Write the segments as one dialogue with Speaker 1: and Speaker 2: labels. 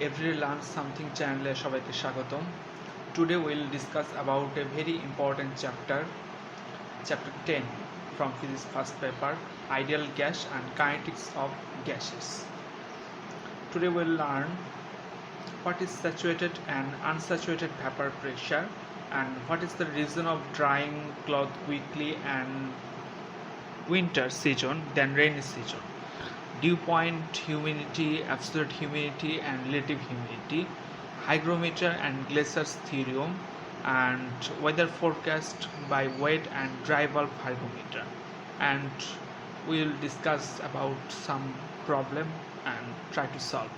Speaker 1: Every Learn Something চ্যানেলে সবাইকে স্বাগতম। Today we'll discuss about a very important chapter 10 from physics first paper, ideal gas and kinetics of gases. Today we'll learn what is saturated and unsaturated vapor pressure and what is the reason of drying cloth quickly and winter season than rainy season. Dew point, humidity, absolute humidity and relative humidity, hygrometer and glaisher's theorem, and weather forecast by wet and dry bulb hygrometer. And we'll discuss about some problem and try to solve.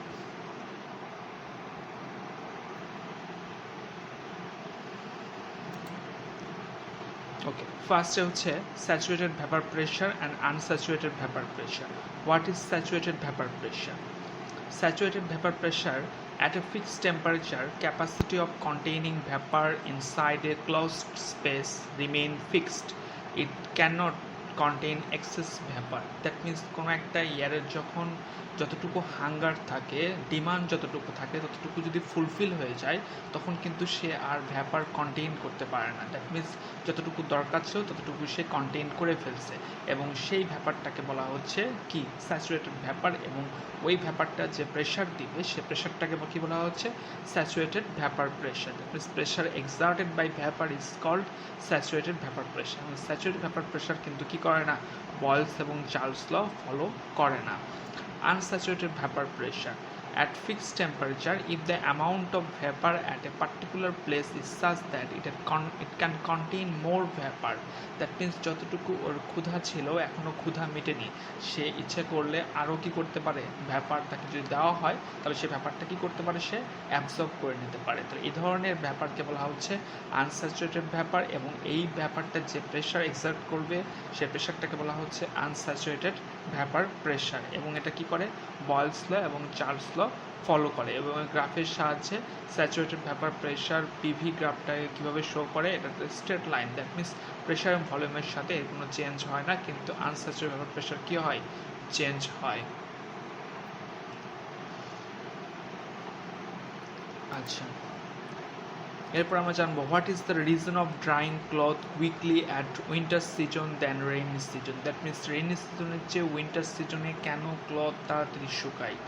Speaker 1: Okay, first হচ্ছে saturated vapor pressure and unsaturated vapor pressure. What is saturated vapor pressure? Saturated vapor pressure at a fixed temperature, capacity of containing vapor inside a closed space remain fixed. It cannot contain excess vapor. That means কোনো একটা এয়ারের যখন যতটুকু hunger থাকে, demand যতটুকু থাকে ততটুকু যদি fulfil হয়ে যায় তখন কিন্তু সে আর ভ্যাপার কন্টেইন করতে পারে না। দ্যাট মিনস যতটুকু দরকার ছিল ততটুকু সে কন্টেইন করে ফেলছে এবং সেই ভ্যাপারটাকে বলা হচ্ছে কি স্যাচুরেটেড ভ্যাপার, এবং ওই ভ্যাপারটা যে প্রেশার দিবে সে প্রেশারটাকে কি বলা হচ্ছে saturated vapour pressure. That means pressure exerted by vapour is called saturated vapour pressure. Saturated vapour pressure কিন্তু কি করে না, বয়েলস এবং চার্লস ল ফলো করে না। Unsaturated vapor pressure at fixed temperature, if the amount of vapor at a particular place is such that it can contain more vapor, that means যতটুকু ওর ক্ষুধা ছিল এখনো ক্ষুধা মেটেনি, সে ইচ্ছে করলে আরও কি করতে পারে, ভ্যাপার তাকে যদি দেওয়া হয় তাহলে সে ভ্যাপারটা কি করতে পারে, সে অ্যাবজর্ব করে নিতে পারে। তো এই ধরনের ভ্যাপারকে বলা হচ্ছে আনস্যাচুরেটেড ভ্যাপার, এবং এই ভ্যাপারটা যে প্রেশার এক্সার্ট করবে সে প্রেশারটাকে বলা হচ্ছে আনস্যাচুরেটেড ভ্যাপার প্রেশার, এবং এটা কি করে বয়েলস ল এবং চার্লস ল ফলো করে। এবং গ্রাফের সাহায্যে স্যাচুরেটেড ভ্যাপার প্রেশার পিভি গ্রাফটাকে কীভাবে শো করে, এটা straight line. That means pressure এবং ভলিউমের সাথে এর কোনো চেঞ্জ হয় না, কিন্তু আনস্যাচুরেটেড ভ্যাপার প্রেশার কী হয়, চেঞ্জ হয়। আচ্ছা, এরপর আমরা জানবো what is the reason of drying cloth quickly at winter season than rainy season. That means rainy সিজনের চেয়ে উইন্টার সিজনে কেন ক্লথ তাড়াতাড়ি শুকায়।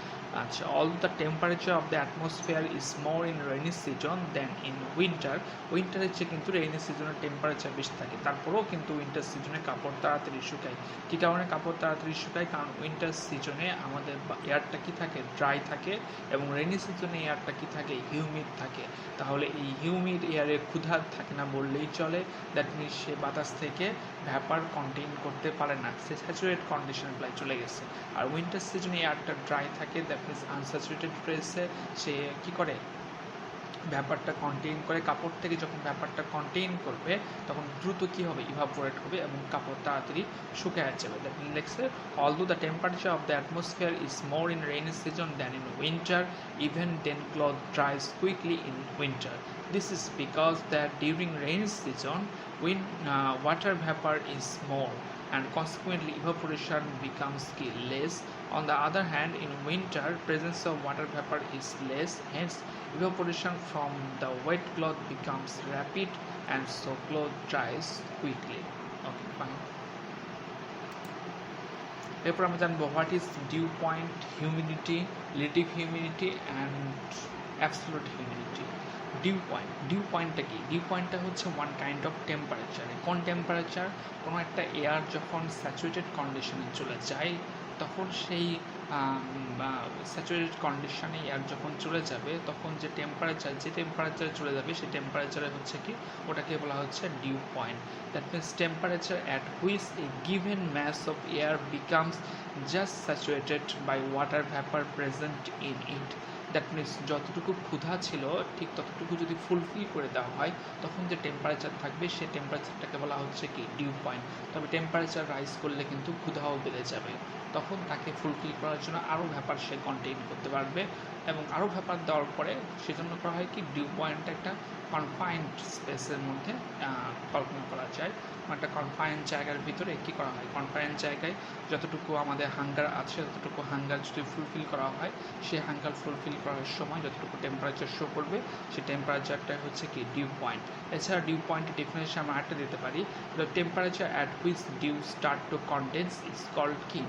Speaker 1: আচ্ছা, all the temperature of the atmosphere is more in rainy season than in winter. উইন্টারের চেয়ে কিন্তু রেইনি সিজনের টেম্পারেচার বেশি থাকে, তারপরেও কিন্তু উইন্টার সিজনে কাপড় তাড়াতাড়ি শুকায়। কী কারণে কাপড় তাড়াতাড়ি শুকায়? কারণ উইন্টার সিজনে আমাদের এয়ারটা কি থাকে, ড্রাই থাকে, এবং রেইনি সিজনে এয়ারটা কি থাকে, হিউমিড থাকে। তাহলে এই হিউমিড এয়ারে ক্ষুধা থাকে না বললেই চলে। দ্যাট মিনস সে বাতাস থেকে ভ্যাপার কন্টেইন করতে পারে না, সে স্যাচুরেট কন্ডিশনে প্রায় চলে গেছে। আর উইন্টার সিজনে এয়ারটা ড্রাই থাকে, দ্যাট মিনস আনস্যাচুরেটেড প্লেসে সে কী করে, ভ্যাপারটা কন্টেইন করে। কাপড় থেকে যখন ভ্যাপারটা কন্টেইন করবে তখন দ্রুত কী হবে, ইভাপোরেট হবে এবং কাপড় তাড়াতাড়ি শুকিয়ে যাবে। That means although the temperature of the atmosphere is more in rainy season than in winter, even then cloth dries quickly in winter. This is because that during rainy season when water vapor is more and consequently evaporation becomes less. On the other hand, in winter presence of water vapor is less, hence evaporation from the wet cloth becomes rapid and so cloth dries quickly. Okay, fine. এরপর আমরা জানবো what is dew point, humidity, relative humidity and absolute humidity. Dew পয়েন্টটা কি? Dew পয়েন্টটা হচ্ছে one kind of temperature. কোন temperature? কোনো একটা এয়ার যখন স্যাচুরেটেড কন্ডিশনে চলে যায় তখন সেই স্যাচুরেটেড কন্ডিশনে এয়ার যখন চলে যাবে তখন যে টেম্পারেচারে চলে যাবে সেই টেম্পারেচারে হচ্ছে কি, ওটাকে বলা হচ্ছে dew point. That means temperature at which a given mass of air becomes just saturated by water vapour present in it. That means যতটুকু ক্ষুধা ছিল ঠিক ততটুকু যদি ফুলফিল করে দেওয়া হয় তখন যে টেম্পারেচার থাকবে সেই টেম্পারেচারটাকে বলা হচ্ছে কি, ডিউ পয়েন্ট। তবে টেম্পারেচার রাইজ করলে কিন্তু ক্ষুধাও বেড়ে যাবে, তখন তাকে ফুলফিল করার জন্য আরও ভ্যাপার সে কন্টেইন করতে পারবে, এবং আরও ভ্যাপার দেওয়ার পরে সেজন্য করা হয় কি ডিউ পয়েন্টটা একটা কনফাইন্ড স্পেসের মধ্যে কল্পনা করা যায়, একটা কনফাইন্ড জায়গার ভিতরে কী করা হয়, কনফাইন্ড জায়গায় যতটুকু আমাদের হাঙ্গার আছে ততটুকু হাঙ্গার যদি ফুলফিল করা হয়, সেই হাঙ্গার ফুলফিল করার সময় যতটুকু টেম্পারেচার শো করবে সেই টেম্পারেচারটা হচ্ছে কি ডিউ পয়েন্ট। এছাড়া ডিউ পয়েন্টের ডেফিনেশন আমরা একটা দিতে পারি, the temperature at which dew start to condense is called কি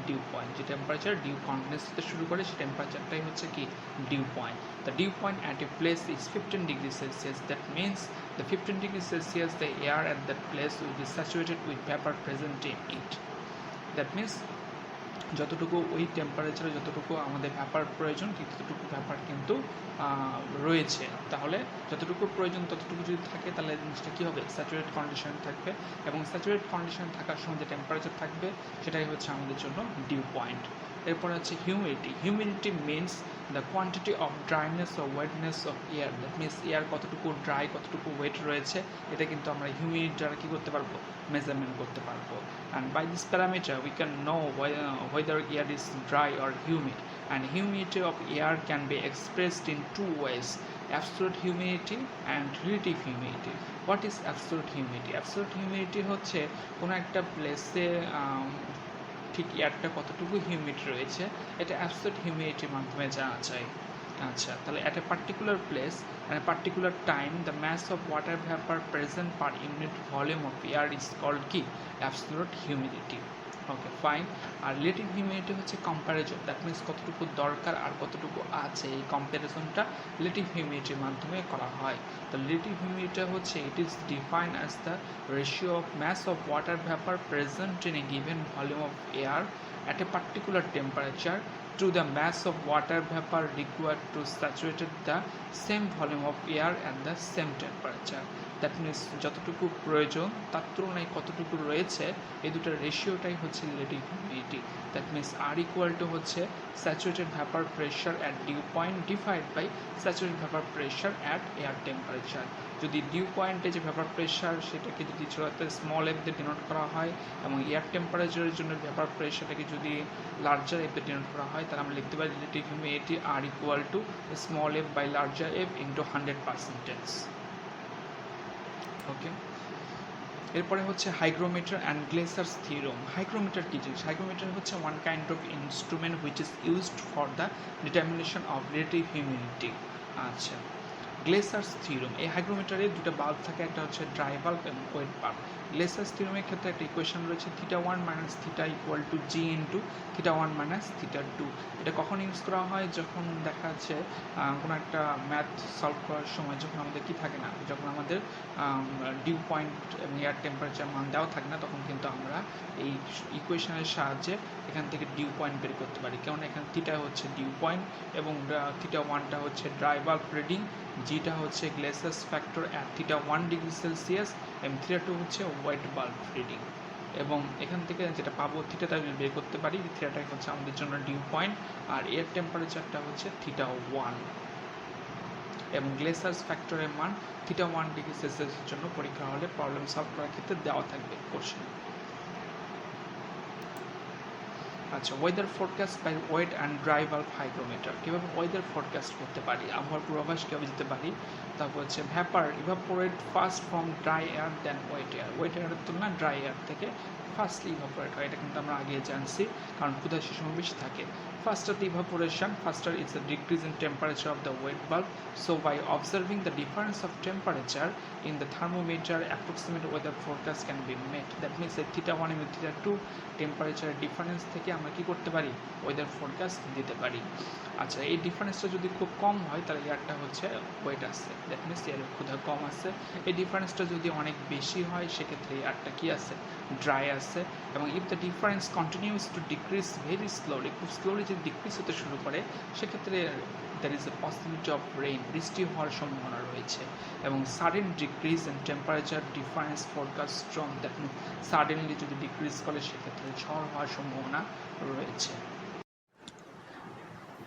Speaker 1: ডিউ পয়েন্ট। যে টেম্পারেচার ডিউ কনডেন্স হতে শুরু করে সেই টেম্পারেচারটাই হচ্ছে কি dew point. The dew point at a place is 15 degrees Celsius. That means the 15 degrees Celsius the air at that place will be saturated with vapor present in it. That means যতটুকু ওই টেম্পারেচারে যতটুকু আমাদের vapour প্রয়োজন ঠিক ততটুকু vapour কিন্তু রয়েছে। তাহলে যতটুকু প্রয়োজন ততটুকু যদি থাকে তাহলে জিনিসটা কী হবে, স্যাচুরেট কন্ডিশন থাকবে, এবং স্যাচুরেট কন্ডিশন থাকার সময় যে টেম্পারেচার থাকবে সেটাই হচ্ছে আমাদের জন্য ডিউ পয়েন্ট। এরপরে হচ্ছে humidity. Humidity means the quantity of dryness ও wetness of air. That means air কতটুকু ড্রাই কতটুকু ওয়েট রয়েছে এটা কিন্তু আমরা হিউমিডিটি দ্বারা কী করতে পারবো, মেজারমেন্ট করতে পারবো। And by this parameter we can know whether air is dry or humid, and humidity of air can be expressed in two ways, absolute humidity and relative humidity. What is absolute humidity? Absolute humidity হচ্ছে কোনো একটা প্লেসে ঠিক এয়ারটা কতটুকু humid রয়েছে এটা absolute হিউমিডিটির মাধ্যমে জানা যায়। আচ্ছা, তাহলে at a particular place and a particular time the mass of water vapor present per unit volume of air is called কি absolute humidity. Okay fine. আর রিলেটিভ হিউমিডিটি হচ্ছে কম্প্যারিজন, দ্যাট মিনস কতটুকু দরকার আর কতটুকু আছে এই কম্প্যারিজনটা রিলেটিভ হিউমিডিটির মাধ্যমে করা হয়। তো রিলেটিভ হিউমিডিটি হচ্ছে it is defined as the ratio of mass of water vapor present in a given volume of air at a particular temperature to the mass of water vapor required to saturate the same volume of air at the same temperature. That means যতটুকু প্রয়োজন তার তুলনায় কতটুকু রয়েছে এই দুটোর রেশিওটাই হচ্ছে relative humidity. That means R equal to হচ্ছে saturated vapour pressure at dew point divide by saturated vapour pressure at air temperature. যদি ডিউ পয়েন্টে যে ভ্যাপার প্রেশার সেটাকে যদি ছোটাতে স্মল এফ দিয়ে ডিনোট করা হয় এবং এয়ার টেম্পারেচারের জন্য ভ্যাপার প্রেশারটাকে যদি লার্জার এফ দিয়ে ডিনোট করা হয় তাহলে আমরা লিখতে পারি relative humidity are equal to small F by larger F into 100%। Okay, এরপরে হচ্ছে hygrometer and glaisher's theorem. Hygrometer কি জিনিস? Hygrometer হচ্ছে one kind of instrument which is used for the determination of relative humidity. আচ্ছা, গ্লেসার্স theorem. এই হাইগ্রোমিটারে দুটো bulb থাকে, একটা হচ্ছে ড্রাই বাল্ব এবং ওয়েট বাল্ব। গ্লেসার্স থিওরেমের ক্ষেত্রে একটা ইকুয়েশন রয়েছে θ1 - θ ইকুয়াল টু জি ইন্টু θ1 - θ2। এটা কখন ইউজ করা হয়, যখন দেখা যাচ্ছে কোনো একটা ম্যাথ সলভ করার সময় যখন আমাদের কি থাকে না, যখন আমাদের ডিউ পয়েন্ট এবং এয়ার টেম্পারেচার মান দেওয়া থাকে না, তখন কিন্তু আমরা এই ইকুয়েশনের সাহায্যে এখান থেকে ডিউ পয়েন্ট বের করতে পারি। কেননা এখানে θ হচ্ছে ডিউ পয়েন্ট এবং θ1টা হচ্ছে ড্রাই বাল্ব রিডিং, জিটা হচ্ছে গ্লেসার্স ফ্যাক্টর অ্যাট θ1 ডিগ্রি সেলসিয়াস এবং θ2 হচ্ছে ওয়েট বাল্ব রিডিং। এবং এখান থেকে যেটা পাবো থিটাটা আমি বের করতে পারি, থিটাটাই হচ্ছে আমাদের জন্য ডিউ পয়েন্ট, আর এয়ার টেম্পারেচারটা হচ্ছে θ1 এবং গ্লেসার্স ফ্যাক্টরের মান θ1 ডিগ্রি সেলসিয়াসের জন্য পরীক্ষা হলে প্রবলেম সলভ করার ক্ষেত্রে দেওয়া থাকবে কোশ্চেন। আচ্ছা, weather forecast by wet and dry bulb hygrometer. কীভাবে ওয়েদার ফোরকাস্ট করতে পারি, আবহাওয়ার পূর্বাভাস কীভাবে দিতে পারি, তারপর হচ্ছে vapour evaporate first from dry air then wet air. Wet এয়ারের তুলনায় ড্রাই এয়ার থেকে ফার্স্টলি ইভাপোরেট হয়, এটা কিন্তু আমরা আগে জানছি কারণ ক্ষুধা সে সময় বেশি থাকে। Faster the evaporation, faster is the decrease in temperature of the wet bulb. So by observing the difference of temperature in the thermometer, approximate weather forecast can be made. That means that θ1 এবং θ2 temperature difference থেকে আমরা কি করতে পারি, weather forecast দিতে পারি। আচ্ছা, এই ডিফারেন্সটা যদি খুব কম হয় তাহলে এয়ারটা হচ্ছে ওয়েট আছে, দ্যাট মিনস এয়ারের ক্ষুধা কম আছে। এই ডিফারেন্সটা যদি অনেক বেশি হয় সেক্ষেত্রে এয়ারটা কি আছে, ড্রাই আছে। এবং if the difference continues to decrease very slowly, খুব স্লোলি যদি ডিক্রিজ হতে শুরু করে সেক্ষেত্রে there is a possibility of rain, বৃষ্টি হওয়ার সম্ভাবনা রয়েছে। এবং sudden decrease in temperature difference forecast strong, that means suddenly যদি ডিক্রিজ করে সেক্ষেত্রে ঝড় হওয়ার সম্ভাবনা রয়েছে।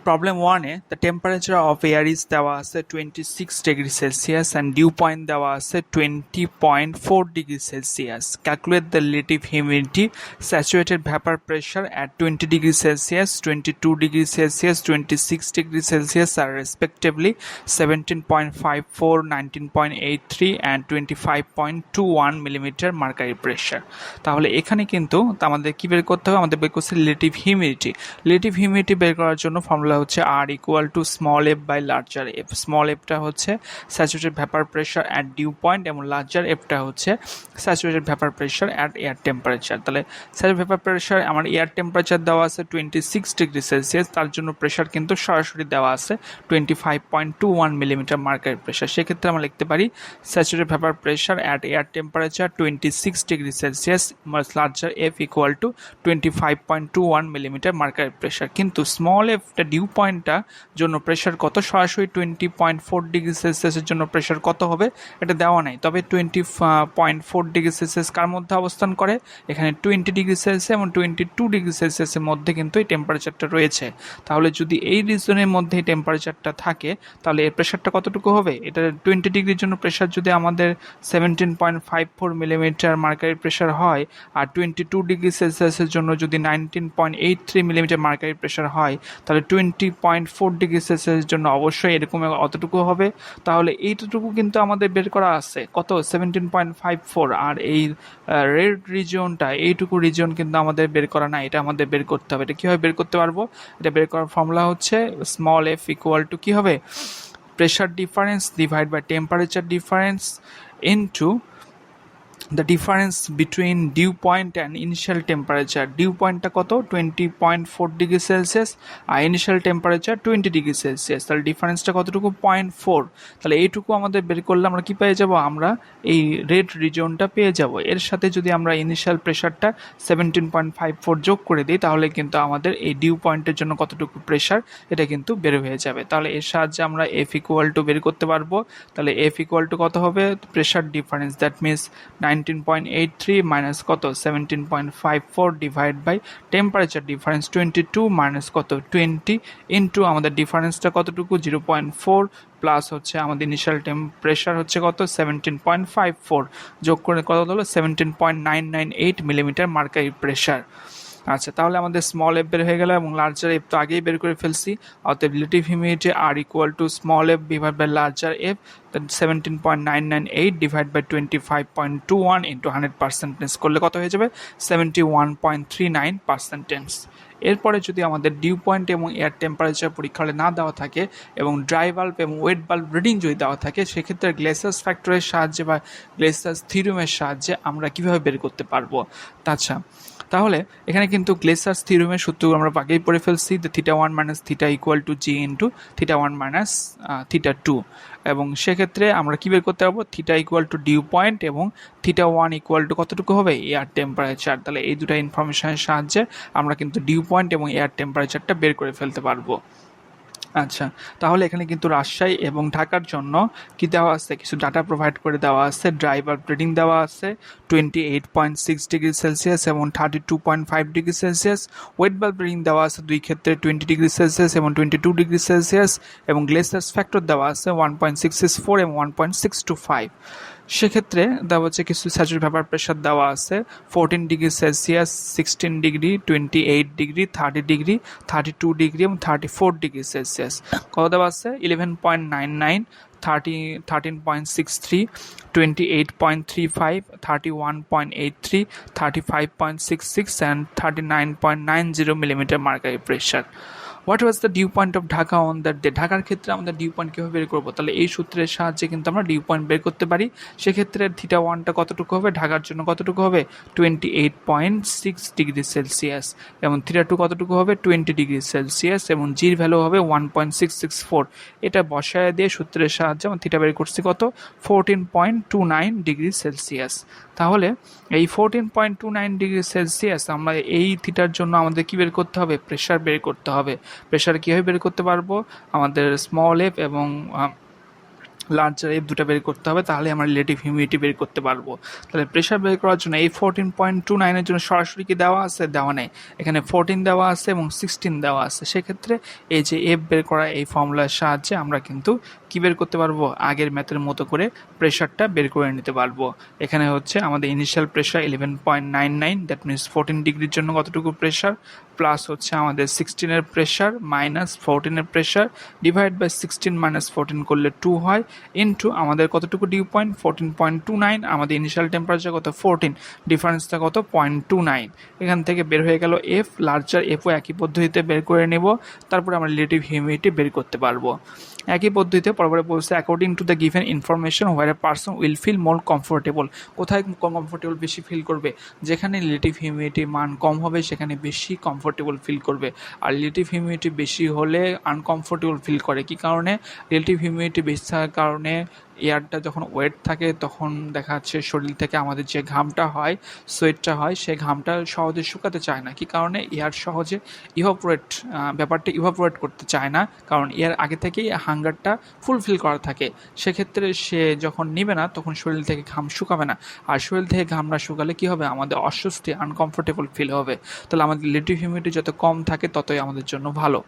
Speaker 1: Problem 1 the temperature of air is দেওয়া আছে 26 degree Celsius and dew point দেওয়া আছে 20.4 degree Celsius. Calculate the relative humidity, saturated vapor pressure at 20 degree Celsius, 22 degree Celsius, 26 degree Celsius are respectively 17.54, 19.83 and 25.21 millimeter mercury pressure. তাহলে এখানে কিন্তু আমাদের কি বের করতে হবে, আমাদের বের করতে রিলেটিভ হিউমিডিটি। রিলেটিভ হিউমিডিটি বের করার জন্য ফর্মুলা হচ্ছে R equal to small F by larger F. Small এফটা হচ্ছে saturated vapour pressure at dew point এবং লার্জার এফটা হচ্ছে saturated vapour pressure at air temperature. তাহলে স্যাচুরেটেড ভ্যাপার প্রেশার আমার এয়ার টেম্পারেচার দেওয়া আছে 26 ডিগ্রি সেলসিয়াস, তার জন্য প্রেশার কিন্তু সরাসরি দেওয়া আছে 25.21 মিলিমিটার মার্কারি প্রেশার। সেক্ষেত্রে আমরা লিখতে পারি saturated vapour pressure at air temperature 26 degree Celsius larger F equal two 25.21 millimetre mercury pressure. কিন্তু স্মল এফটা ডিউ পয়েন্টটা জন্য প্রেশার কত, সরাসরি 20.4 ডিগ্রি সেলসিয়াসের জন্য প্রেশার কত হবে এটা দেওয়া নাই। তবে 20.4 ডিগ্রি সেলসিয়াস কার মধ্যে অবস্থান করে, এখানে 20 ডিগ্রি সেলসিয়াস এবং 22 ডিগ্রি সেলসিয়াসের মধ্যে কিন্তু এই টেম্পারেচারটা রয়েছে। তাহলে যদি এই রিজনের মধ্যে এই টেম্পারেচারটা থাকে তাহলে এর প্রেশারটা কতটুকু হবে, এটা 20 ডিগ্রির জন্য প্রেশার যদি আমাদের 17.54 মিলিমিটার মার্কারি প্রেশার হয় আর 22 ডিগ্রি সেলসিয়াসের জন্য যদি 19.83 মিলিমিটার মার্কারি প্রেশার হয় তাহলে 20.4 ডিগ্রি সেলসিয়াসের জন্য অবশ্যই এরকম অতটুকু হবে। তাহলে এইটুকু কিন্তু আমাদের বের করা আছে কত, 17.54, আর এই রেড রিজিয়নটা এইটুকু রিজিয়ন কিন্তু আমাদের বের করা না, এটা আমাদের বের করতে হবে। এটা কীভাবে বের করতে পারবো, এটা বের করার ফর্মুলা হচ্ছে স্মল এফ ইকুয়াল টু কী হবে, pressure difference divide by temperature difference into the difference between dew point and initial temperature. Dew point টা কত, 20.4 ডিগ্রি সেলসিয়াস আর ইনিশিয়াল টেম্পারেচার 20 ডিগ্রি সেলসিয়াস। তাহলে ডিফারেন্সটা কতটুকু, 0.4। তাহলে এইটুকু আমাদের বের করলে আমরা কি পেয়ে যাব, আমরা এই রেড রিজনটা পেয়ে যাব। এর সাথে যদি আমরা ইনিশিয়াল প্রেশারটা 17.54 যোগ করে দিই তাহলে কিন্তু আমাদের এই ডিউ পয়েন্টের জন্য কতটুকু প্রেশার এটা কিন্তু বের হয়ে যাবে। তাহলে এর সাহায্যে আমরা এফ ইকুয়াল টু বের করতে পারবো। তাহলে এফ ইকুয়াল টু কত হবে, pressure difference that means 19.83 minus কত 17.54 divide by temperature difference 22 minus কত 20 ইন্টু আমাদের ডিফারেন্সটা কতটুকু 0.4 প্লাস হচ্ছে আমাদের ইনিশিয়াল টেম্পারেচার হচ্ছে কত 17.54 যোগ করে কত হলো 17.998 মিলিমিটার মার্কারি প্রেশার। আচ্ছা, তাহলে আমাদের স্মল এফ বের হয়ে গেল এবং লার্জার এফ তো আগেই বের করে ফেলছি। অতএব relative humidity are equal to small f divide by larger F 17.998 divide by 25.21 into 100% করলে কত হয়ে যাবে 71.39%। এরপরে যদি আমাদের ডিউ পয়েন্ট এবং এয়ার টেম্পারেচার পরীক্ষা হলে না দেওয়া থাকে এবং ড্রাই বাল্ব এবং ওয়েট বাল্ব রিডিং যদি দেওয়া থাকে সেক্ষেত্রে গ্লেসার্স ফ্যাক্টরের সাহায্যে বা গ্লেসার্স থিওরেমের সাহায্যে আমরা কীভাবে বের করতে পারবো। আচ্ছা, তাহলে এখানে কিন্তু গ্লেসার্স থিওরেমের সূত্র আমরা আগেই পড়ে ফেলছি, যে θ1 minus θ equal to G into θ1 minus θ2, এবং সেক্ষেত্রে আমরা কী বের করতে পারবো, θ ইকুয়াল টু ডিউ পয়েন্ট এবং θ1 ইকুয়াল টু কতটুকু হবে এয়ার টেম্পারেচার। তাহলে এই দুটো ইনফরমেশনের সাহায্যে আমরা কিন্তু ডিউ পয়েন্ট এবং এয়ার টেম্পারেচারটা বের করে ফেলতে পারবো। আচ্ছা, তাহলে এখানে কিন্তু রাজশাহী এবং ঢাকার জন্য কি দেওয়া আছে, কিছু ডাটা প্রোভাইড করে দেওয়া আছে। ড্রাই বাল্ব রিডিং দেওয়া আছে 28.6 ডিগ্রি সেলসিয়াস এবং 32.5 degree Celsius. Wait bulb reading দেওয়া আছে দুই ক্ষেত্রে 20 ডিগ্রি সেলসিয়াস এবং 22 ডিগ্রি সেলসিয়াস, এবং গ্লেসার্স ফ্যাক্টর দেওয়া আছে 1.664 এবং 1.625। সেক্ষেত্রে দেওয়া হচ্ছে কিছু স্যাচুরেটেড ভ্যাপার প্রেশার দেওয়া আছে 14 degree Celsius, 16 degree, 28 degree, 30 degree, 32 degree এবং 34 ডিগ্রি সেলসিয়াস। কত দেওয়া আছে 11.99, 13.63, 28.35, 31.83, 35.66 and 39.90 millimeter mercury pressure. What was the dew point of Dhaka on that day. ঢাকার ক্ষেত্রে আমরা ডিউ পয়েন্ট কীভাবে বের করবো, তাহলে এই সূত্রের সাহায্যে কিন্তু আমরা ডিউ পয়েন্ট বের করতে পারি। সেক্ষেত্রে θ1টা কতটুকু হবে, ঢাকার জন্য কতটুকু হবে 28.6 ডিগ্রি সেলসিয়াস, এবং θ2 কতটুকু হবে 20 ডিগ্রি সেলসিয়াস, এবং জির ভ্যালু হবে 1.664। এটা বসায় দিয়ে সূত্রের সাহায্যে আমরা θ বের করছি কত 14.29 ডিগ্রি সেলসিয়াস। তাহলে এই 14.29 ডিগ্রি সেলসিয়াস আমরা এই থিটার জন্য আমাদের কি বের করতে হবে, প্রেশার বের করতে হবে। প্রেশার কীভাবে বের করতে পারবো, আমাদের স্মল এফ এবং লার্জার এফ দুটো বের করতে হবে, তাহলে আমরা রিলেটিভ হিউমিডিটি বের করতে পারবো। তাহলে প্রেশার বের করার জন্য এই 14.29 জন্য সরাসরি কি দেওয়া আছে, দেওয়া নেই, এখানে 14 দেওয়া আছে এবং 16 দেওয়া আছে। সেক্ষেত্রে এই যে এফ বের করা এই ফর্মুলার সাহায্যে আমরা কিন্তু কি বের করতে পারবো, আগের ম্যাথের মতো করে প্রেশারটা বের করে নিতে পারবো। এখানে হচ্ছে আমাদের ইনিশিয়াল প্রেশার 11.99, দ্যাট মিনস 14 ডিগ্রির জন্য কতটুকু প্রেশার, প্লাস হচ্ছে আমাদের 16-এর প্রেশার মাইনাস 14-এর প্রেশার ডিভাইড বাই 16 মাইনাস 14 করলে 2 হয়, ইনটু আমাদের কতটুকু ডিউ পয়েন্ট 14.29, আমাদের ইনিশিয়াল টেম্পারেচার কত 14, ডিফারেন্সটা কত 0.29। এখান থেকে বের হয়ে গেল এফ, লার্জার এফও একই পদ্ধতিতে বের করে নেব, তারপরে আমরা রিলেটিভ হিউমিডিটি বের করতে পারবো একই পদ্ধতিতে। পরপরে বলছে according to the given information where a person will feel more comfortable, কোথায় কমফোর্টেবল বেশি ফিল করবে, যেখানে রিলেটিভ হিউমিডিটি মান কম হবে সেখানে বেশি কমফোর্টেবল ফিল করবে, আর রিলেটিভ হিউমিডিটি বেশি হলে আনকমফোর্টেবল ফিল করে। কি কারণে, রিলেটিভ হিউমিডিটি বেশি থাকার কারণে এয়ারটা যখন ওয়েট থাকে তখন দেখা যাচ্ছে শরীর থেকে আমাদের যে ঘামটা হয়, সোয়েটটা হয়, সেই ঘামটা সহজে শুকাতে চায় না। কি কারণে, এয়ার সহজে ব্যাপারটা ইভাপোরেট করতে চায় না, কারণ এয়ার আগে থেকেই হাঙ্গারটা ফুলফিল করা থাকে। সেক্ষেত্রে সে যখন নিবে না তখন শরীর থেকে ঘাম শুকাবে না, আর শরীর থেকে ঘাম না শুকালে কী হবে, আমাদের অস্বস্তি আনকমফোর্টেবল ফিল হবে। তাহলে আমাদের রিলেটিভ হিউমিডিটি যত কম থাকে ততই আমাদের জন্য ভালো।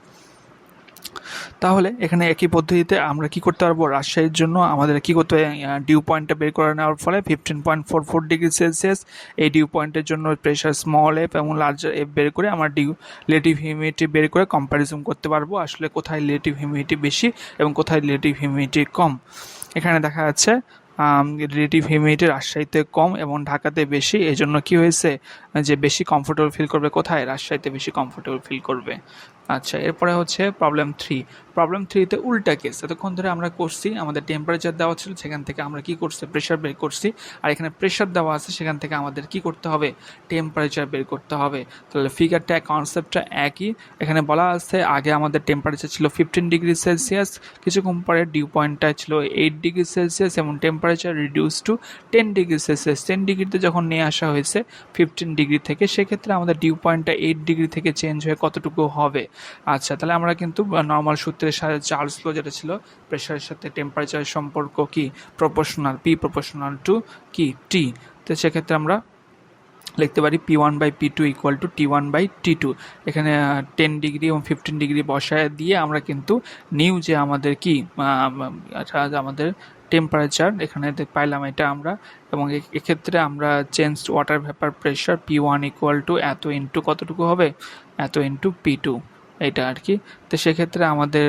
Speaker 1: তাহলে এখানে একই পদ্ধতিতে আমরা কি করতে পারবো, রাজশাহীর জন্য আমাদের কি করতে হবে, ডিউ পয়েন্টটা বের করে নেওয়ার ফলে 15.44 ডিগ্রি সেলসিয়াস, এই ডিউ পয়েন্টের জন্য প্রেশার স্মল এফ এবং লার্জার এফ বের করে আমরা রিলেটিভ হিউমিডিটি বের করে কম্প্যারিজন করতে পারবো, আসলে কোথায় রিলেটিভ হিউমিডিটি বেশি এবং কোথায় রিলেটিভ হিউমিডিটি কম। এখানে দেখা যাচ্ছে রিলেটিভ হিউমিডিটি রাজশাহীতে কম এবং ঢাকাতে বেশি, এই জন্য কী হয়েছে যে বেশি কমফোর্টেবল ফিল করবে কোথায়, রাজশাহীতে বেশি কমফোর্টেবল ফিল করবে। আচ্ছা, এরপরে হচ্ছে প্রবলেম 3। প্রবলেম 3-তে উল্টা কেস। এতক্ষণ ধরে আমরা করছি আমাদের টেম্পারেচার দেওয়া ছিল, সেখান থেকে আমরা কি করছি, প্রেশার বের করছি, আর এখানে প্রেশার দেওয়া আছে, সেখান থেকে আমাদের কি করতে হবে, টেম্পারেচার বের করতে হবে। তাহলে ফিগারটা কনসেপ্টটা একই। এখানে বলা আছে আগে আমাদের টেম্পারেচার ছিল 15 ডিগ্রি সেলসিয়াস, কিছুক্ষণ পরে ডিউ পয়েন্টটা ছিল 8 ডিগ্রি সেলসিয়াস এবং temperature reduce to 10 degree Celsius. 10 ডিগ্রিতে যখন নিয়ে আসা হয়েছে 15 ডিগ্রি থেকে, সেক্ষেত্রে আমাদের ডিউ পয়েন্টটা 8 ডিগ্রি থেকে চেঞ্জ হয়ে কতটুকু হবে। আচ্ছা, তাহলে আমরা কিন্তু নর্মাল সূত্রের সাথে চার্লস ল যেটা ছিল প্রেশারের সাথে টেম্পারেচারের সম্পর্ক কি, প্রপোর্শনাল, পি প্রপোর্শনাল টু কি টি। তো সেক্ষেত্রে আমরা লিখতে পারি P1/P2 ইকুয়াল টু T1/T2। এখানে 10 ডিগ্রি এবং 15 ডিগ্রি বসায় দিয়ে আমরা কিন্তু নিউ যে আমাদের কি আমাদের টেম্পারেচার এখানে পাইলাম এটা আমরা, এবং এক্ষেত্রে আমরা change water vapour pressure P1 equal to এত ইন্টু কতটুকু হবে, এত ইন্টু P2, এটা আর কি। তো সেক্ষেত্রে আমাদের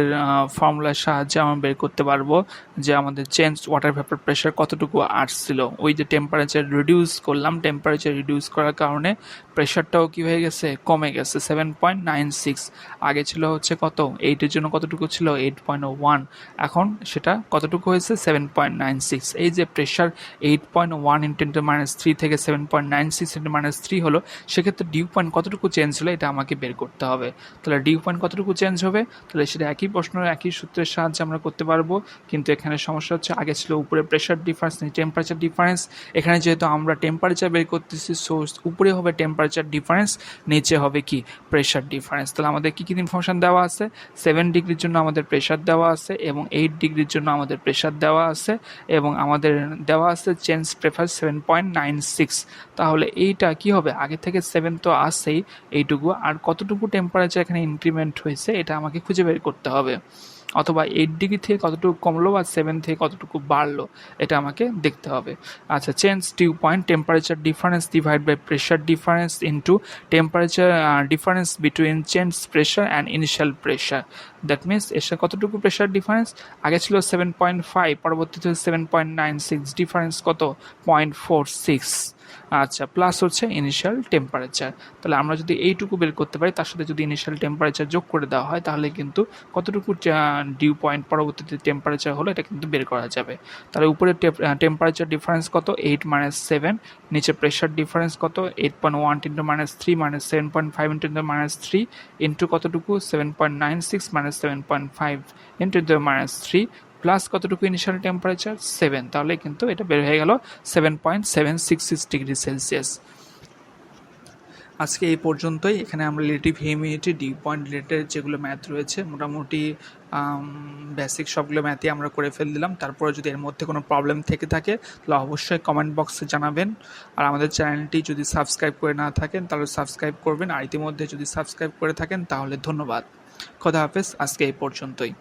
Speaker 1: ফর্মুলার সাহায্যে আমরা বের করতে পারবো যে আমাদের চেঞ্জ ওয়াটার ভেপার প্রেশার কতটুকু আসছিল। ওই যে টেম্পারেচার রিডিউস করলাম, টেম্পারেচার রিডিউস করার কারণে প্রেশারটাও কি হয়ে গেছে, কমে গেছে 7.96। আগে ছিল হচ্ছে কত, 8-এর জন্য কতটুকু ছিল 8.1, এখন সেটা কতটুকু হয়েছে 7.96। এই যে প্রেশার 8.1 × 10⁻³ থেকে 7.96 × 3 হলো, সেক্ষেত্রে ডিউ পয়েন্ট কতটুকু চেঞ্জ হলো এটা আমাকে বের করতে হবে। তাহলে ডিউ পয়েন্ট কতটুকু চেঞ্জ হবে, তাহলে সেটা একই প্রশ্ন একই সূত্রের সাহায্যে আমরা করতে পারবো, কিন্তু এখানে সমস্যা হচ্ছে আগে ছিল উপরে প্রেশার ডিফারেন্স, টেম্পারেচার ডিফারেন্স। এখানে যেহেতু আমরা টেম্পারেচার বের করতেছি, সো উপরে হবে টেম্পারেচার ডিফারেন্স, নিচে হবে কি প্রেশার ডিফারেন্স। তাহলে আমাদের কী কী ইনফরমেশন দেওয়া আছে, 7 ডিগ্রির জন্য আমাদের প্রেশার দেওয়া আছে এবং 8 ডিগ্রির জন্য আমাদের প্রেশার দেওয়া আছে, এবং আমাদের দেওয়া আছে চেঞ্জ প্রেফার 7.96। তাহলে এইটা কি হবে, আগে থেকে 7 তো আসেই, এইটুকু আর কতটুকু টেম্পারেচার এখানে ইনক্রিমেন্ট হয়েছে এটা আমাকে খুঁজে বের করতে হবে, অথবা 8 ডিগ্রি থেকে কতটুকু কমলো বা 7 থেকে কতটুকু বাড়লো এটা আমাকে দেখতে হবে। আচ্ছা, change dew point temperature difference divide by pressure difference into temperature difference between change pressure and initial pressure. That means এর সাথে কতটুকু প্রেশার ডিফারেন্স, আগে ছিল 7.5, পরবর্তীতে 7.96, ডিফারেন্স কত 0.46। আচ্ছা, প্লাস হচ্ছে ইনিশিয়াল টেম্পারেচার। তাহলে আমরা যদি এইটুকু বের করতে পারি, তার সাথে যদি ইনিশিয়াল টেম্পারেচার যোগ করে দেওয়া হয়, তাহলে কিন্তু কতটুকু ডিউ পয়েন্ট পরবর্তীতে টেম্পারেচার হলো এটা কিন্তু বের করা যাবে। তাহলে উপরে টেম্পারেচার ডিফারেন্স কত 8 - 7, নিচে প্রেশার ডিফারেন্স কত 8.1 × -3 - 7.5 × -3 ইন্টু কতটুকু 7.96 - 7.5 × -3 প্লাস কতটুকু ইনিশিয়াল টেম্পারেচার 7, তাহলে কিন্তু এটা বের হয়ে গেল 7.766 ডিগ্রি সেলসিয়াস। আজকে এই পর্যন্তই। এখানে আমরা relative humidity, dew point related যেগুলো ম্যাথ রয়েছে মোটামুটি বেসিক সবগুলো ম্যাথই আমরা করে দিলাম। তারপরে যদি এর মধ্যে কোনো প্রবলেম থেকে থাকে তাহলে অবশ্যই কমেন্ট বক্সে জানাবেন। আর আমাদের চ্যানেলটি যদি সাবস্ক্রাইব করে না থাকেন তাহলে সাবস্ক্রাইব করবেন, আর ইতিমধ্যে যদি সাবস্ক্রাইব করে থাকেন তাহলে ধন্যবাদ। খোদা হাফেজ, আজকে এই পর্যন্তই।